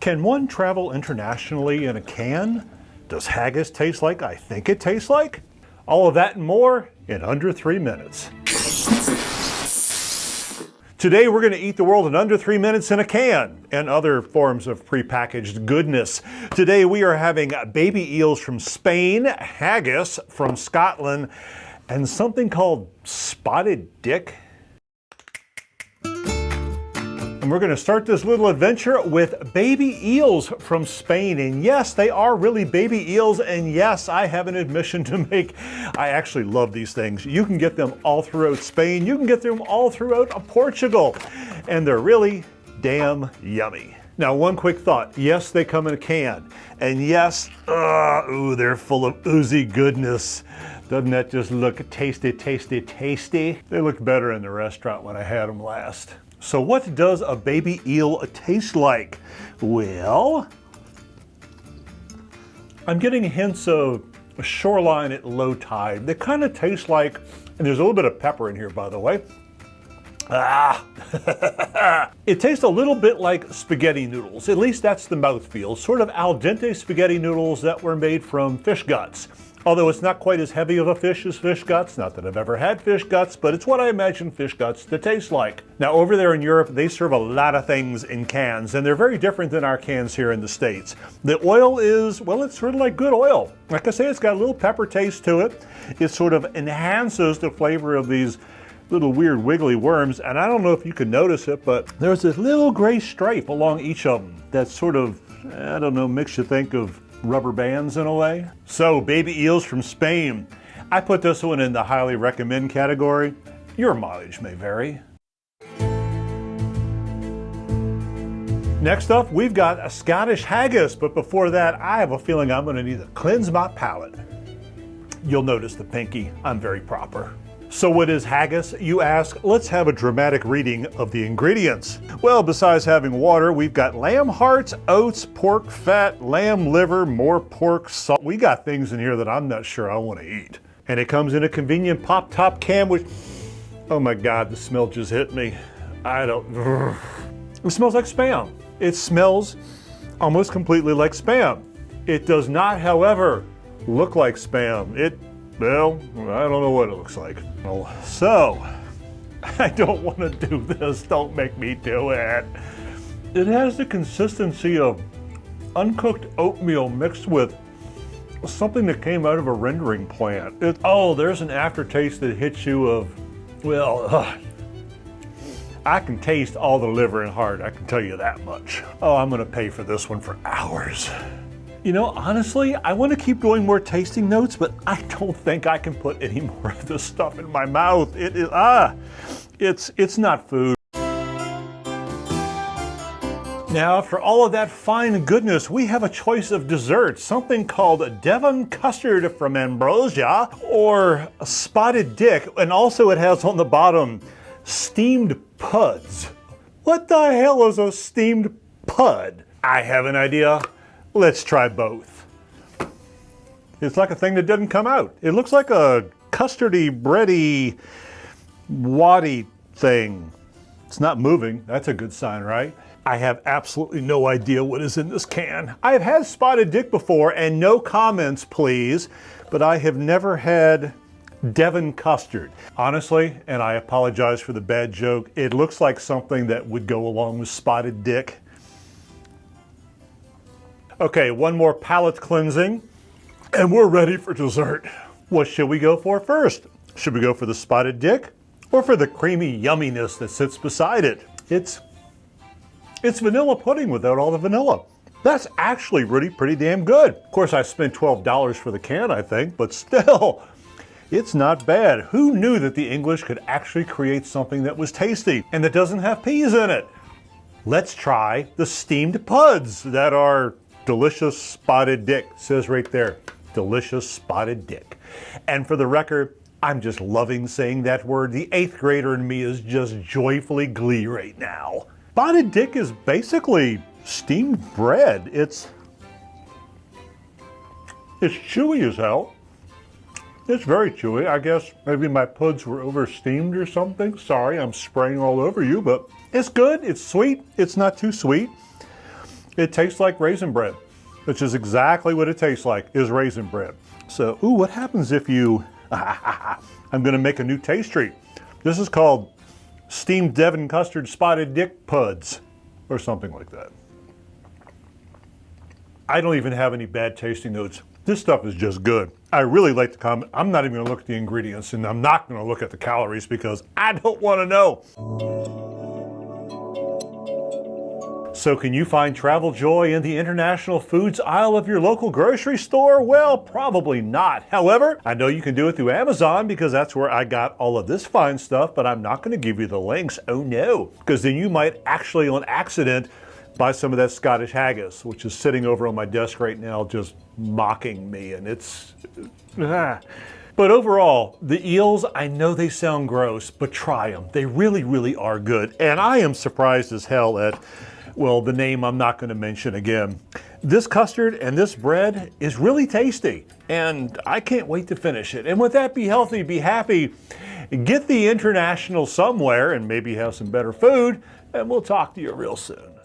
Can one travel internationally in a can? Does haggis taste like I think it tastes like? All of that and more in under 3 minutes. Today we're going to eat the world in under 3 minutes in a can and other forms of prepackaged goodness. Today we are having baby eels from Spain, haggis from Scotland, and something called spotted dick. And we're going to start this little adventure with baby eels from Spain. And yes, they are really baby eels. And yes, I have an admission to make. I actually love these things. You can get them all throughout Spain. You can get them all throughout Portugal. And they're really damn yummy. Now, one quick thought. Yes, they come in a can. And yes, ooh, they're full of oozy goodness. Doesn't that just look tasty, tasty, tasty? They looked better in the restaurant when I had them last. So what does a baby eel taste like? Well, I'm getting hints of shoreline at low tide. They kind of taste like, and there's a little bit of pepper in here, by the way. It tastes a little bit like spaghetti noodles. At least that's the mouthfeel. Sort of al dente spaghetti noodles that were made from fish guts. Although it's not quite as heavy of a fish as fish guts. Not that I've ever had fish guts, but it's what I imagine fish guts to taste like. Now over there in Europe, they serve a lot of things in cans, and they're very different than our cans here in the States. The oil is, well, it's sort of like good oil. Like I say, it's got a little pepper taste to it. It sort of enhances the flavor of these little weird wiggly worms, and I don't know if you can notice it, but there's this little gray stripe along each of them that sort of, I don't know, makes you think of rubber bands in a way. So, baby eels from Spain. I put this one in the highly recommend category. Your mileage may vary. Next up, we've got a Scottish haggis, but before that, I have a feeling I'm gonna need to cleanse my palate. You'll notice the pinky, I'm very proper. So what is haggis, you ask? Let's have a dramatic reading of the ingredients. Well, besides having water, we've got lamb hearts, oats, pork fat, lamb liver, more pork, salt. We got things in here that I'm not sure I want to eat. And it comes in a convenient pop-top can, which, oh my God, the smell just hit me. It smells like Spam. It smells almost completely like Spam. It does not, however, look like Spam. Well, I don't know what it looks like. So, I don't want to do this. Don't make me do it. It has the consistency of uncooked oatmeal mixed with something that came out of a rendering plant. There's an aftertaste that hits you of, well, I can taste all the liver and heart, I can tell you that much. Oh, I'm gonna pay for this one for hours. You know, honestly, I want to keep doing more tasting notes, but I don't think I can put any more of this stuff in my mouth. It's not food. Now, after all of that fine goodness, we have a choice of dessert, something called Devon Custard from Ambrosia, or a spotted dick, and also it has on the bottom steamed puds. What the hell is a steamed pud? I have an idea. Let's try both. It's like a thing that didn't come out. It looks like a custardy, bready, waddy thing. It's not moving. That's a good sign, right? I have absolutely no idea what is in this can. I have had spotted dick before, and no comments, please, but I have never had Devon custard. Honestly, and I apologize for the bad joke, it looks like something that would go along with spotted dick. Okay, one more palate cleansing, and we're ready for dessert. What should we go for first? Should we go for the spotted dick or for the creamy yumminess that sits beside it? It's vanilla pudding without all the vanilla. That's actually really pretty damn good. Of course, I spent $12 for the can, I think, but still, it's not bad. Who knew that the English could actually create something that was tasty and that doesn't have peas in it? Let's try the steamed puds that are delicious spotted dick. It says right there, delicious spotted dick. And for the record, I'm just loving saying that word. The 8th grader in me is just joyfully glee right now. Spotted dick is basically steamed bread. It's chewy as hell. It's very chewy. I guess maybe my puds were over steamed or something. Sorry, I'm spraying all over you, but it's good. It's sweet. It's not too sweet. It tastes like raisin bread, which is exactly what it tastes like, is raisin bread. So, ooh, what happens if you, I'm gonna make a new taste treat. This is called steamed Devon custard spotted dick puds, or something like that. I don't even have any bad tasting notes. This stuff is just good. I really like the comment. I'm not even gonna look at the ingredients, and I'm not gonna look at the calories because I don't wanna know. So can you find travel joy in the international foods aisle of your local grocery store? Well, probably not. However, I know you can do it through Amazon because that's where I got all of this fine stuff, but I'm not gonna give you the links. Oh no, because then you might actually on accident buy some of that Scottish haggis, which is sitting over on my desk right now just mocking me, and it's... But overall, the eels, I know they sound gross, but try them. They really, really are good. And I am surprised as hell at, well, the name I'm not going to mention again. This custard and this bread is really tasty, and I can't wait to finish it. And with that, be healthy, be happy, get the international somewhere, and maybe have some better food, and we'll talk to you real soon.